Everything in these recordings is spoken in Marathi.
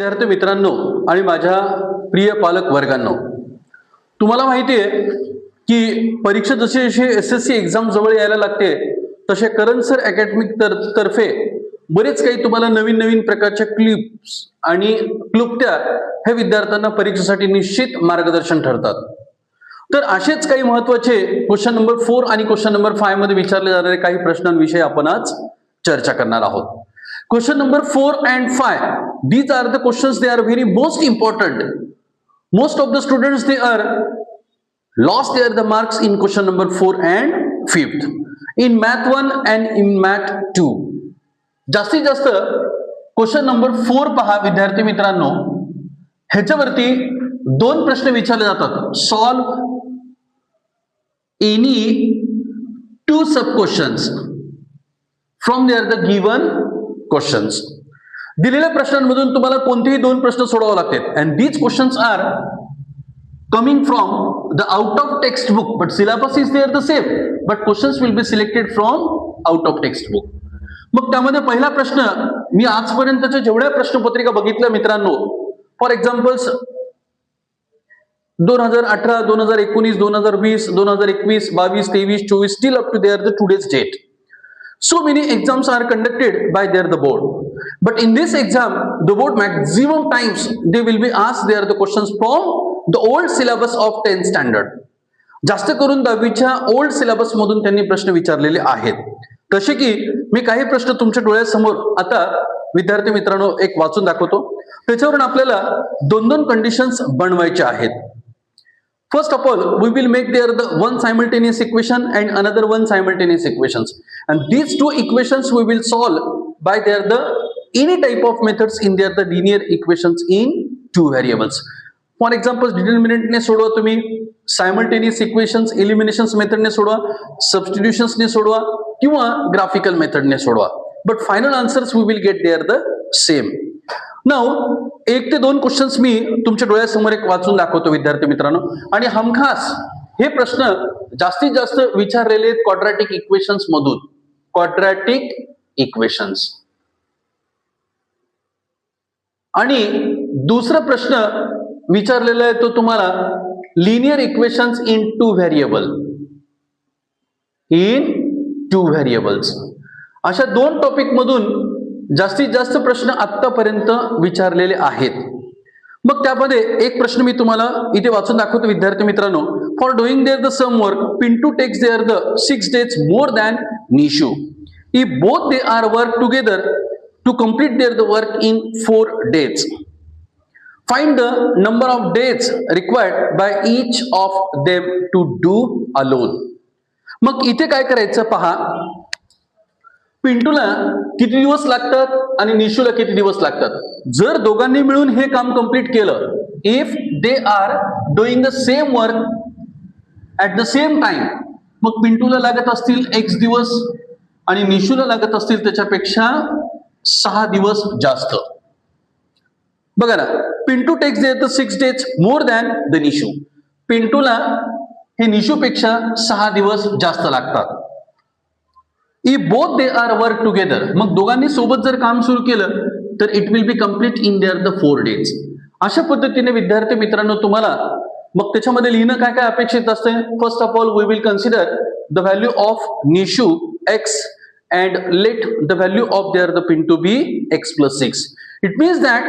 विद्यार्थी मित्रांनो आणि माझ्या प्रिय पालक वर्गांनो, तुम्हाला माहिती आहे की परीक्षा जशी जशी एसएससी एक्झाम जवळ यायला लागते तसे करंट सर अकॅडमिक तर्फे बरेच काही तुम्हाला नवीन नवीन प्रकारच्या क्लिप्स आणि क्लुप्त्या हे विद्यार्थ्यांना परीक्षेसाठी निश्चित मार्गदर्शन ठरतात. तर असेच काही महत्त्वाचे क्वेश्चन नंबर 4 आणि क्वेश्चन नंबर 5 मध्ये विचारले जाणारे काही प्रश्नांविषयी आपण आज चर्चा करणार आहोत. Question number 4 and 5. These are the questions, they are very most important. Most of the students, they are lost the marks in question number 4 and 5th. In math 1 and in math 2. जास्तीत जास्त क्वेश्चन नंबर 4 पहा विद्यार्थी मित्रांनो, ह्याच्यावरती दोन प्रश्न विचारले जातात. Solve any two sub questions from there the given questions. दिलेल्या प्रश्नांमधून तुम्हाला कोणतेही दोन प्रश्न सोडवावे लागतात. And these questions are coming from the out of text book, but syllabus is there the same, but questions will be selected from out of text book. मग त्यामध्ये पहिला प्रश्न, मी आजपर्यंतच्या जेवढ्या प्रश्नपत्रिका बघितल्या मित्रांनो, for examples 2018, 2019, 2020, 2021, 22, 23, 24, still up to there the today's date. So many exams are conducted by the board, but in this exam the board maximum times they will be asked there the questions from the old syllabus of 10th standard. जास्त करून 10वीच्या ओल्ड सिलेबस मधून त्यांनी प्रश्न विचारलेले आहेत. तसे की मी काही प्रश्न तुमच्या डोळ्यासमोर आता विद्यार्थी मित्रांनो एक वाचून दाखवतो. त्याच्यावरून आपल्याला दोन दोन कंडिशन्स बनवायच्या आहेत. First of all, we will make there the one simultaneous equation and another one simultaneous equations, and these two equations we will solve by there the any type of methods in there the linear equations in two variables. For example, determinant ने सोडवा तुम्ही, simultaneous equations eliminations method ने सोडवा, substitutions ने सोडवा किंवा graphical method ने सोडवा, but final answers we will get there the same. Now 1 ते 2 क्वेश्चन्स मी तुमच्या डोळ्यासमोर एक वाचून दाखवतो विद्यार्थी मित्रांनो, आणि हमखास हे प्रश्न जास्तीत जास्त विचारलेले आहेत क्वाड्रॅटिक इक्वेशन्स मधून. Quadratic equations. आणि दुसरा प्रश्न विचारलेला आहे तो तुम्हाला linear equations in two variable. In two variables. अशा दोन टॉपिक मधून जास्तीत जास्त प्रश्न आतापर्यंत विचारलेले आहेत. मग त्यामध्ये एक प्रश्न मी तुम्हाला इथे वाचून दाखवतो विद्यार्थी मित्रांनो. For doing there the same work Pintu takes there the 6 days more than Nishu. If both they are work together to complete there the work in 4 days. Find the number of days required by each of them to do alone. मग इथे काय करायचं पहा, पिंटूला किती दिवस लागतात आणि निशूला किती दिवस लागतात. जर दोघांनी मिळून हे काम कंप्लीट केलं, if they are doing the same work at the same time, मग पिंटूला लागत असतील x दिवस आणि निशूला लागत असतील त्याच्यापेक्षा 6 दिवस जास्त. बघा ना, Pintu takes there the 6 days more than the Nishu. पिंटूला हे निशूपेक्षा 6 दिवस जास्त लागतात. If both they are work together, मग दोघांनी सोबत जर काम सुरू केलं तर it will be complete in their the 4 days. अशा पद्धतीने विद्यार्थी मित्रांनो तुम्हाला मग त्याच्यामध्ये लिहिणं काय काय अपेक्षित असते. First of all we will consider the value of Nishu x and let the value of there the pinto be x plus 6. It means that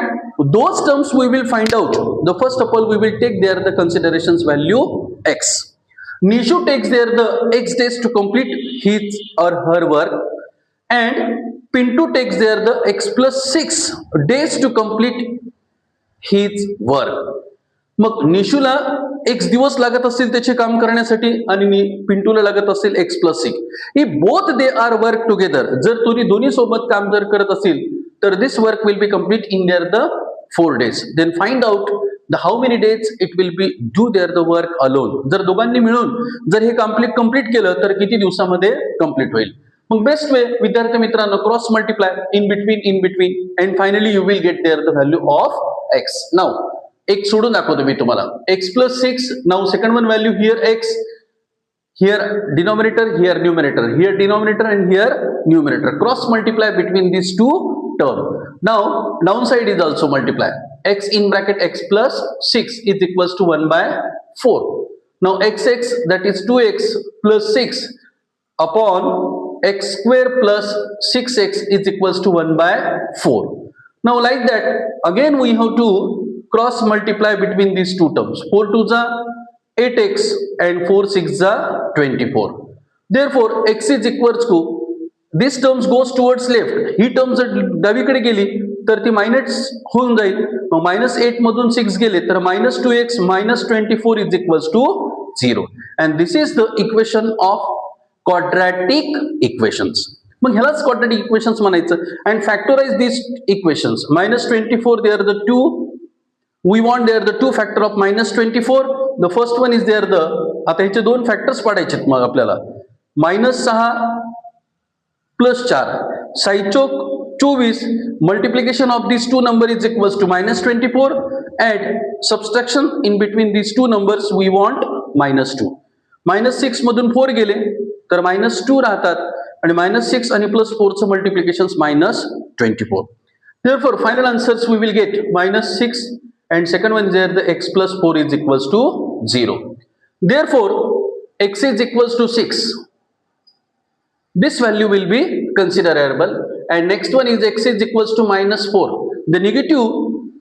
those terms we will find out. The first of all we will take there the considerations value x. Nishu takes there the x days to complete his or her work, and Pintu takes there the x plus 6 days to complete his work. मग निशूला x दिवस लागत असतील त्याचे काम करण्यासाठी आणि पिंटूला लागत असेल x plus 6. If both they are work together, जर तुम्ही दोन्ही सोबत काम जर करत असेल तर this work will be complete in there the 4 days. Then find out the how many days it will be do there the work alone. जर दोघांनी मिळून जर हे कंप्लीट केलं तर किती दिवसामध्ये कंप्लीट होईल. मग बेस्ट वे विद्यार्थी मित्रांनो, cross multiply in between and finally you will get there the value of x. Now एक सोडून दाखवतो मी तुम्हाला. x plus 6. Now second one value here x, here denominator, here numerator, here denominator and here numerator. Cross multiply between these two term. Now downside is also multiply. X in bracket x plus 6 is equals to 1 by 4. Now xx, that is 2x plus 6 upon x square plus 6x is equals to 1 by 4. Now like that again we have to cross multiply between these two terms. 4 to the 8x and 4 6 the 24. Therefore x is equals to this terms goes towards left. He term जर डावीकडे गेली तर ती मायनस होऊन जाईल. मग -8 मधून 6 गेले तर -2x -24 is equals to 0. And this is the equation of quadratic equations. मग ह्यालाच क्वाड्रॅटिक इक्वेशन्स म्हणायचं. And factorize this equations. -24 they are the two. We want they are the two factor of -24. The first one is they are the, आता ह्याचे दोन फॅक्टर्स पाडायचे मग आपल्याला. -6 plus 4, 6 Chowk 24, multiplication of these two numbers is equals to -24, and subtraction in between these two numbers we want -2. -6 मधून 4 गेले तर -2 राहतात आणि -6 आणि +4 चं multiplications -24. Therefore final answers we will get -6 and second one is there the x plus 4 is equals to 0. Therefore x is equals to 6. This value will be considerable. And next one is x is equals to -4. The negative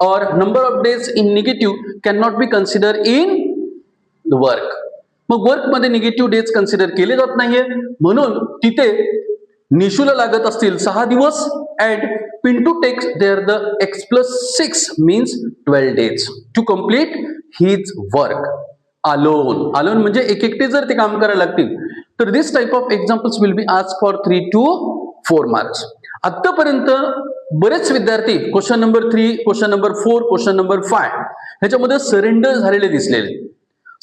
or number of days in negative cannot be considered in the work. मग वर्क मध्ये निगेटिव्ह डेज कन्सिडर केले जात नाहीये म्हणून तिथे निशूला लागत असतील 6 दिवस. And Pintu takes there the x plus 6 means 12 days to complete his work alone. alone म्हणजे एकटे जर ते काम करायला लागतील तर this type of examples will be ask for 3 to 4 marks. आतापर्यंत बरेच विद्यार्थी question number 3, question number 4, question number 5 ह्याच्यामध्ये सरेंडर झालेले दिसलेले.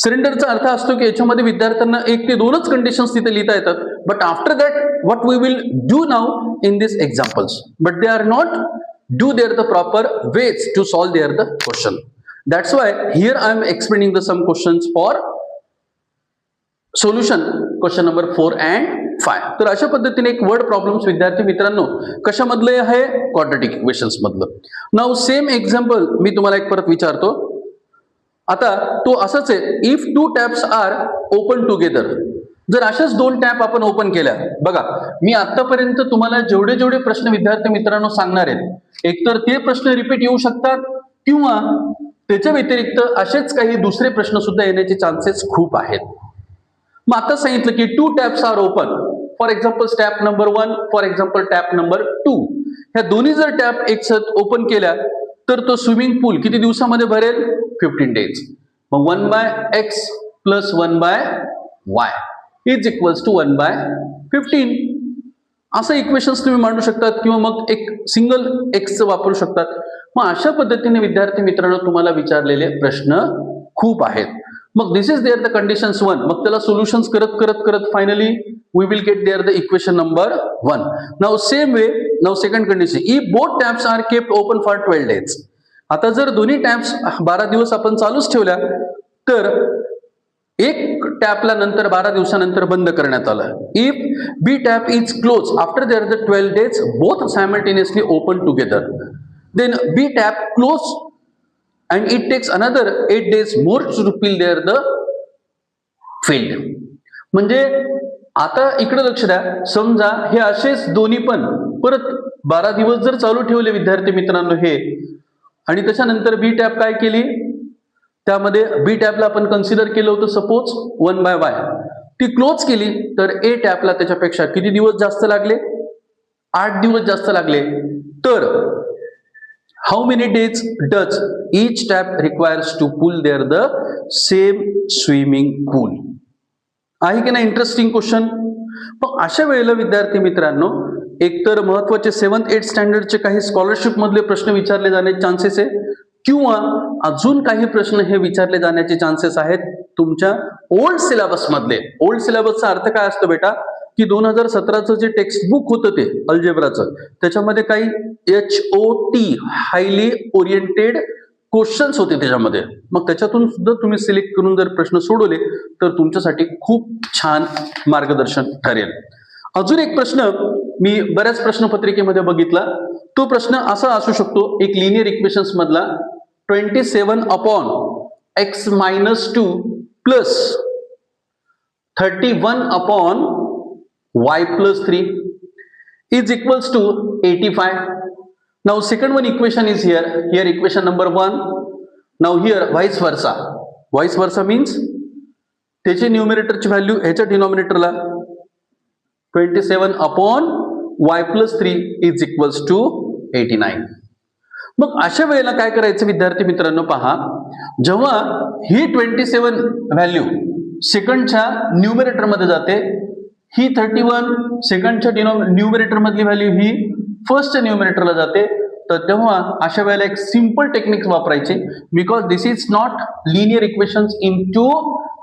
सरेंडरचा अर्थ असतो की याच्यामध्ये विद्यार्थ्यांना 1 ते 2च कंडिशन्स तिथे लिहिता येतात. But after that what we will do now in this examples, but they are not do there the proper ways to solve there the question. That's why here I am explaining the some questions for solution question number 4 and 5. तर अशा पद्धतीने एक वर्ड प्रॉब्लेम्स विद्यार्थी मित्रांनो कशामधले आहे, क्वाड्रॅटिक इक्वेशन्स मधलं. नाउ सेम एक्झाम्पल मी तुम्हाला एक परत विचारतो. आता तो असंच आहे. If 2 taps are open together. जर अशाच 2 टॅप आपण ओपन केल्या, बघा मी आतापर्यंत तुम्हाला जेवढे जेवढे प्रश्न विद्यार्थी मित्रांनो सांगणार आहेत, एकतर ते प्रश्न रिपीट येऊ शकतात किंवा त्याच्या व्यतिरिक्त असेच काही दुसरे प्रश्न सुद्धा येण्याचे चान्सेस खूप आहेत. मग आता सांगितलं की 2 taps are open. For example tap number 1, for example tap number 2. ह्या दोन्ही जर टॅप एक साथ ओपन केल्या तर तो स्विमिंग पूल किती दिवसामध्ये भरेल, 15 days. मग 1 by x plus 1 by y is equals to 1 by 15. असं इक्वेशन्स तुम्ही मांडू शकतात किंवा मग एक सिंगल एक्सचं वापरू शकतात. मग अशा पद्धतीने विद्यार्थी मित्रांनो तुम्हाला विचारलेले प्रश्न खूप आहेत. मग this is there the conditions 1. मग त्याला सोल्युशन्स करत करत करत finally we will get there the equation number 1. Now same way, now second condition, if both taps are kept open for 12 days. आता जर दोन्ही टॅप्स 12 दिवस आपण चालूच ठेवल्या तर एक टॅपला नंतर 12 दिवसानंतर बंद करण्यात आलं. If B tap is close after there the 12 days both simultaneously open together, then B tap close and it takes another 8 days more to fill there the field. म्हणजे आता इकडे लक्ष द्या. समजा हे असेच दोन्ही पण परत 12 दिवस जर चालू ठेवले विद्यार्थी मित्रांनो हे, आणि त्याच्यानंतर बी टॅप काय केली, त्यामध्ये बी टॅपला आपण कन्सिडर केलं होतं सपोज 1 by y, ती क्लोज केली तर ए टॅपला त्याच्यापेक्षा किती दिवस जास्त लागले, 8 दिवस जास्त लागले. तर how many days does each tap requires to pull there the same swimming pool? आहे की नाही इंटरेस्टिंग क्वेश्चन. पण अशा वेळेला विद्यार्थी मित्रांनो एकतर महत्वाचे 7th 8th स्टँडर्डचे काही स्कॉलरशिप मधले प्रश्न विचारले जाण्याचे चान्सेस आहे किंवा अजून काही प्रश्न हे विचारले जाण्याचे चान्सेस आहेत तुमच्या ओल्ड सिलेबस मधले. ओल्ड सिलेबसचा अर्थ काय असतो बेटा की 2017चं जे टेक्स्ट बुक होतं ते अल्जेब्राचं, त्याच्यामध्ये काही HOT हायली ओरिएंटेड क्वेश्चन्स होते त्याच्यामध्ये. मग त्याच्यातून सुद्धा तुम्ही सिलेक्ट करून जर प्रश्न सोडवले तर तुमच्यासाठी खूप छान मार्गदर्शन ठरेल. अजून एक प्रश्न मी बऱ्याच प्रश्नपत्रिकेमध्ये बघितला. तो प्रश्न असा असू शकतो एक लिनियर इक्वेशन्स मधला 27 upon x minus 2 plus 31 upon y plus 3 is equals to 85. Now second one equation is here equation number 1. Now here vice versa means त्याची न्यूमरेटरची व्हॅल्यू ह्याच्या डिनॉमिनेटरला 27 upon y plus 3 is equals to 89. मग अशा वेळेला काय करायचं विद्यार्थी मित्रांनो, पहा, जेव्हा ही 27 व्हॅल्यू सेकंडच्या न्यूमरेटर मध्ये जाते, ही 31 सेकंडच्या न्यूमरेटर मधली व्हॅल्यू ही फर्स्टच्या न्यूमरेटरला जाते, तर तेव्हा अशा वेळेला एक सिंपल टेक्निक वापरायची, because this is not linear equations in two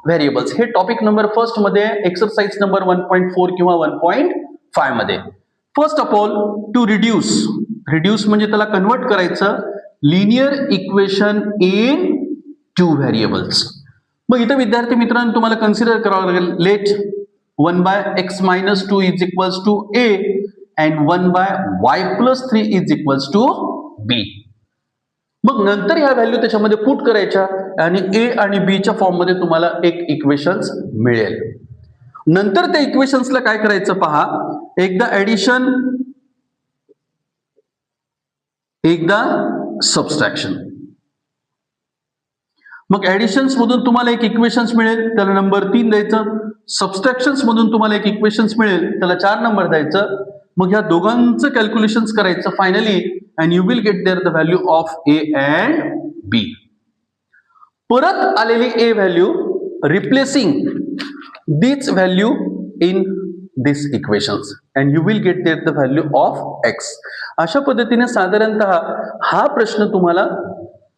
variables. हे टॉपिक नंबर फर्स्ट मध्ये एक्सरसाइज नंबर 1.4 किंवा 1.5 मध्ये. First of all to reduce म्हणजे त्याला कन्वर्ट करायचं linear equation in two variables. मग इथे विद्यार्थी मित्रांनो तुम्हाला कन्सिडर करावं लागेल, let 1 by x minus 2 is equals to a and 1 by y plus 3 is equals to b. मग नंतर ह्या व्हॅल्यू त्याच्यामध्ये पुट करायच्या आणि a आणि b च्या फॉर्म मध्ये तुम्हाला एक इक्वेशन्स मिळेल. नंतर त्या इक्वेशन्सला काय करायचं पहा, एकदा ऍडिशन एकदा सबस्ट्रॅक्शन. मग ऍडिशन्स मधून तुम्हाला एक इक्वेशन्स मिळेल, त्याला नंबर 3 द्यायचं. सबस्ट्रॅक्शन्स मधून तुम्हाला एक इक्वेशन्स मिळेल, त्याला 4 नंबर द्यायचं. मग ह्या दोघांचं कॅल्क्युलेशन्स करायचं finally, and you will get there the value of A and B. परत आलेली A value replacing this value in this equations and you will get there the value of X. अशा पद्धतीने साधारणतः हा प्रश्न तुम्हाला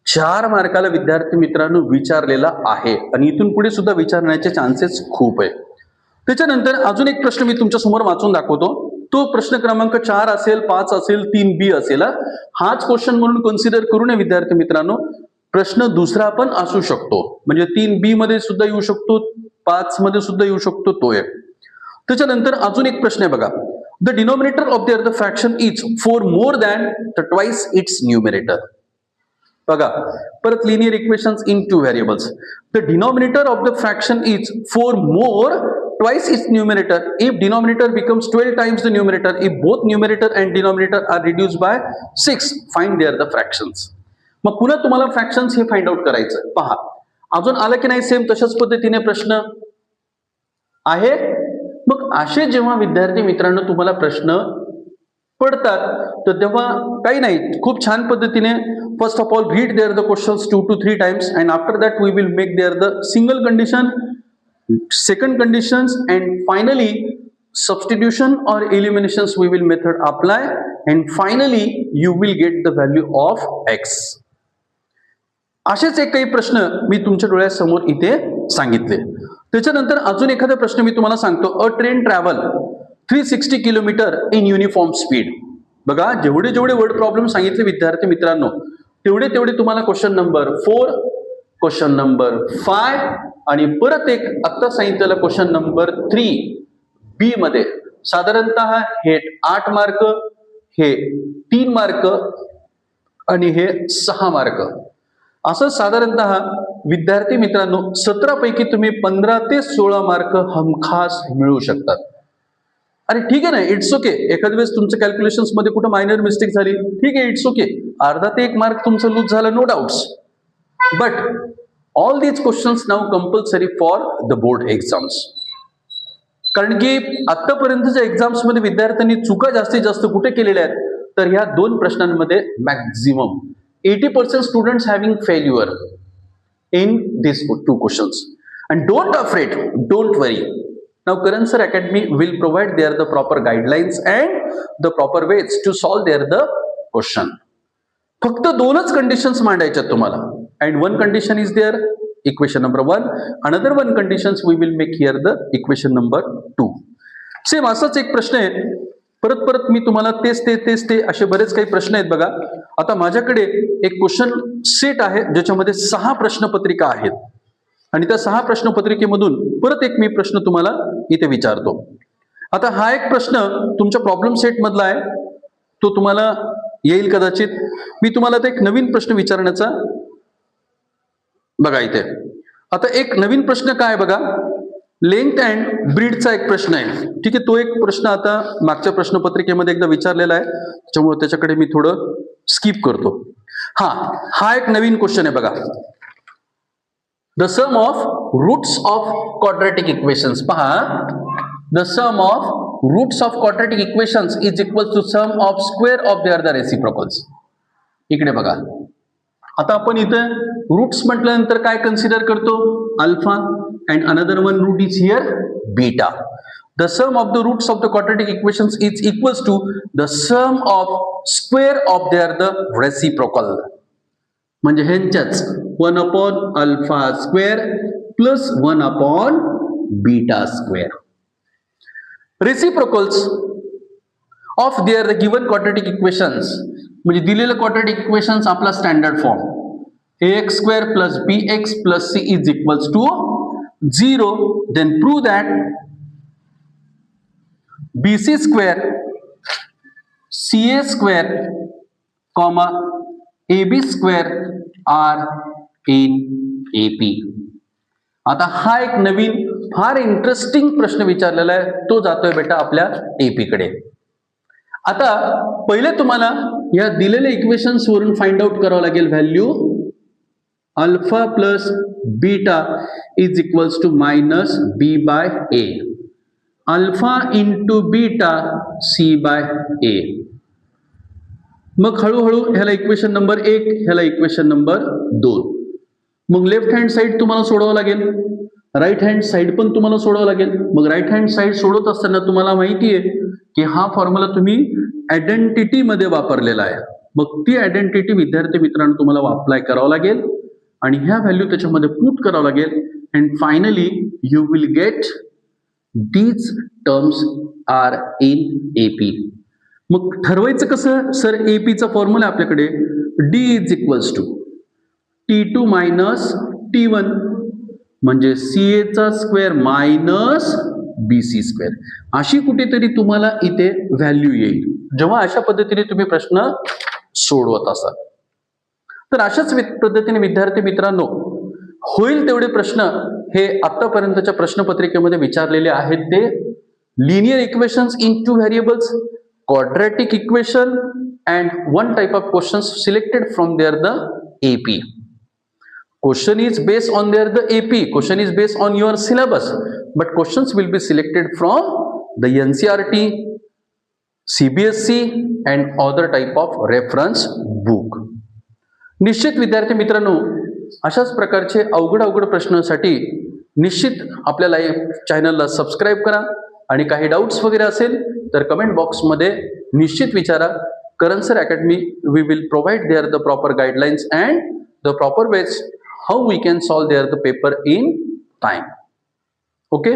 4 मार्काला विद्यार्थी मित्रांनो विचारलेला आहे आणि इथून पुढे सुद्धा विचारण्याचे चान्सेस खूप आहे. त्याच्यानंतर अजून एक प्रश्न मी तुमच्या समोर वाचून दाखवतो. तो प्रश्न क्रमांक 4 असेल, 5 असेल, 3B असेल. हाच क्वेश्चन म्हणून कन्सिडर करू नये विद्यार्थी मित्रांनो. प्रश्न दुसरा पण असू शकतो, म्हणजे 3B मध्ये सुद्धा येऊ शकतो, 5 मध्ये सुद्धा येऊ शकतो, तो आहे. त्याच्यानंतर अजून एक प्रश्न आहे बघा, the denominator of the fraction is 4 more than twice its numerator. बघा परत linear equations in two variables. The denominator of the fraction is 4 more twice its numerator if denominator becomes 12 times the numerator, if both numerator and denominator are reduced by 6, find there the fractions. मग पुन्हा तुम्हाला फ्रॅक्शन्स हे फाइंड आउट करायचं. पहा अजून आलं की नाही, सेम तशाच पद्धतीने प्रश्न आहे. मग असे जेव्हा विद्यार्थी मित्रांनो तुम्हाला प्रश्न पडतात तर तेव्हा काही नाही, खूप छान पद्धतीने first of all read there the questions 2 to 3 times and after that we will make there the single condition, second conditions, and finally substitution or eliminations we will method apply and finally you will get the value of x. असेच एक काही प्रश्न मी तुमच्या डोळ्यासमोर इथे सांगितले. त्याच्यानंतर अजून एखादा प्रश्न मी तुम्हाला सांगतो. अ train travel 360 kilometre in uniform speed. बघा जेवढे वर्ड प्रॉब्लेम सांगितले विद्यार्थी मित्रांनो, तेवढे तुम्हाला क्वेश्चन नंबर 4, क्वेश्चन नंबर 5 आणि परत एक आता सांगितलेला क्वेश्चन नंबर 3B मध्ये साधारणतः हे 8 मार्क, हे 3 मार्क आणि हे 6 मार्क, असं साधारणतः विद्यार्थी मित्रांनो 17 पैकी तुम्ही 15 ते 16 मार्क हमखास मिळवू शकतात. अरे ठीक आहे ना, इट्स ओके. एखाद्या वेळेस तुमच्या कॅल्क्युलेशन्स मध्ये कुठं मायनर मिस्टेक झाली, ठीक आहे, इट्स ओके. अर्धा ते 1 मार्क तुमचं लूज झालं, no doubts. But all these questions now compulsory for the board exams. कारण की आतापर्यंतच्या एक्झाम्स मध्ये विद्यार्थ्यांनी चुका जास्तीत जास्त कुठे केलेल्या आहेत, तर ह्या 2 प्रश्नांमध्ये maximum 80% students having failure in this 2 questions. And don't afraid, don't worry. Now Karan Sir Academy will provide there the proper guidelines and the proper ways to solve there the question. फक्त 2च कंडिशन्स मांडायच्या तुम्हाला. And one condition is there, equation number 1. Another one conditions we will make here the equation number 2. Same असाच एक प्रश्न आहे. परत मी तुम्हाला तेच ते असे बरेच काही प्रश्न आहेत बघा. आता माझ्याकडे एक क्वेश्चन सेट आहे ज्याच्यामध्ये 6 प्रश्नपत्रिका आहेत आणि त्या 6 प्रश्नपत्रिकेमधून परत एक मी प्रश्न तुम्हाला इथे विचारतो. आता हा एक प्रश्न तुमच्या प्रॉब्लेम सेट मधला आहे, तो तुम्हाला येईल कदाचित. मी तुम्हाला आता एक नवीन प्रश्न विचारण्याचा बघा इथे. आता एक नवीन प्रश्न काय बघा, लेंथ अँड ब्रीडचा एक प्रश्न आहे. ठीक आहे, तो एक प्रश्न आता मागच्या प्रश्नपत्रिकेमध्ये एकदा विचारलेला आहे, त्याच्यामुळे त्याच्याकडे मी थोडं स्किप करतो. हा एक नवीन क्वेश्चन आहे बघा. The sum of roots of quadratic equations. पहा, the sum of roots of quadratic equations is equal to sum of square of their the reciprocals. इकडे बघा, आता आपण इथं रूट्स म्हटल्यानंतर काय कन्सिडर करतो, alpha, and another one root is here beta. The sum of the roots of the quadratic equations is equals to the sum of square of their the reciprocal. म्हणजे ह्यांच्याच 1 upon alpha square plus 1 upon beta square. Reciprocals of their the given quadratic equations, म्हणजे दिलेलं quadratic equations आपला standard form ax square plus bx plus c is equals to 0. Then prove that BC square, CA square, comma AB square are in AP. आता हा एक नवीन फार इंटरेस्टिंग प्रश्न विचारलेला आहे, तो जातोय बेटा आपल्या AP कडे. आता पहिले तुम्हाला या दिलेल्या इक्वेशन्स वरून फाइंड आउट करावं लागेल value alpha plus beta is equals to minus B by A. Alpha into beta C by A. मग हळूहळू ह्याला इक्वेशन नंबर 1, ह्याला इक्वेशन नंबर 2. मग लेफ्ट हँड साइड तुम्हाला सोडवावं लागेल, राईट हँड साइड पण तुम्हाला सोडवावं लागेल. मग राईट हँड साइड सोडवत असताना तुम्हाला माहिती आहे की हा फॉर्म्युला तुम्ही आयडेंटिटी मध्ये वापरलेला आहे. मग ती आयडेंटिटी विद्यार्थी मित्रांनो तुम्हाला अप्लाय करावं लागेल आणि ह्या व्हॅल्यू त्याच्यामध्ये पुट करावं लागेल. And finally you will get these terms are in AP. मग ठरवायचं कसं सर, एपीचा फॉर्म्युला आपल्याकडे D is equals to T2 minus T1 म्हणजे CA चा स्क्वेअर मायनस BC स्क्वेअर. अशी कुठेतरी तुम्हाला इथे व्हॅल्यू येईल जेव्हा अशा पद्धतीने तुम्ही प्रश्न सोडवत असाल. तर अशाच पद्धतीने विद्यार्थी मित्रांनो होईल तेवढे प्रश्न हे आतापर्यंतच्या प्रश्नपत्रिकेमध्ये विचारलेले आहेत. ते linear equations in 2 variables, quadratic equation and 1 type of questions selected from there the AP. Question is based on their the AP. Question is based on your syllabus, but questions will be selected from the NCERT, CBSE and other type of reference book. निश्चित विद्यार्थी मित्रांनो अशाच प्रकारचे अवघड प्रश्नांसाठी निश्चित आपल्याला चॅनलला सबस्क्राईब करा आणि काही डाउट्स वगैरे असेल तर कमेंट बॉक्समध्ये निश्चित विचारा. Karan sir academy we will provide their the proper guidelines and the proper ways how we can solve there the paper in time. Okay.